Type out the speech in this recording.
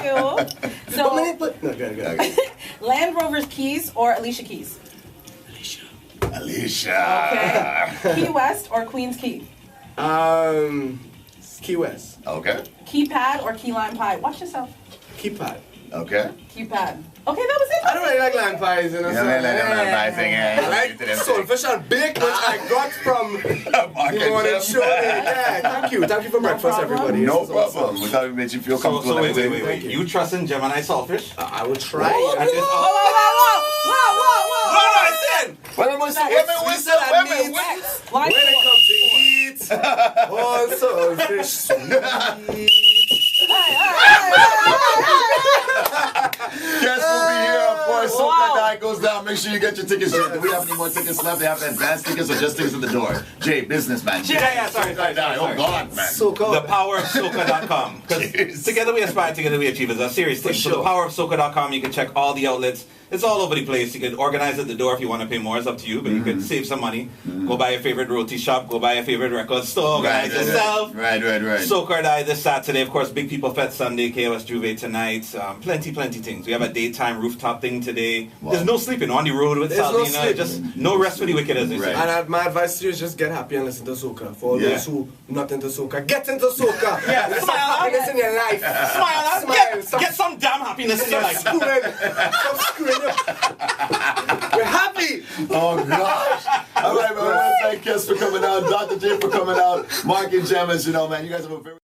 So, No, good. Land Rover's Keys or Alicia Keys? Alicia. Okay. Key West or Queen's Key? Key West. Okay. Keypad or key lime pie? Watch yourself. Keypad. Okay. Keypad. Okay, that was it. I don't really like lamb pies, you know. You don't really like the lamb pie thing, yeah. I like saltfish and bake, which I got from Mark the morning and show. Yeah, thank you. Thank you for breakfast, problem. everybody. No This is awesome. problem. We thought it made you feel So comfortable. wait. Thank you. You trust in Gemini Saltfish? I will try. And it's Whoa, all- whoa, whoa, whoa, whoa, whoa, No, I said! Well, it must women, Line When it four. comes to eat, all saltfish sweet. Guests will be here, of course. So Wow. when that goes down, make sure you get your tickets. Do we have any more tickets left? They have advanced tickets or just tickets at the door? Jay, businessman. Yeah, sorry. Oh, God, man. So cool. The power of Soca.com. Jeez. Because together we aspire, together we achieve is a serious thing. For So sure. the power of Soca.com, you can check all the outlets. It's all over the place. You can organize at the door if you want to pay more. It's up to you, but you can save some money. Go buy your favorite roti shop. Go buy your favorite record store. Organize yourself. Right. Soca or Die this Saturday. Of course, Big People Fest Sunday. KOS Juve tonight. Plenty things. We have a daytime rooftop thing today. Wow. There's no sleeping on the road with There's no Saldina. sleep. Just no rest for the wicked, as they say. Right. And my advice to you is just get happy and listen to soca. For all Yeah. those who not into soca, get into soca. Yeah, There's some smile. happiness in your life. Smile. Smile. Get some damn happiness in your life. Stop screwing. We're happy. Oh, gosh. All right, man. I want to thank Kes for coming out, Dr. J for coming out, Mark and Gemma, you know, man. You guys have a very...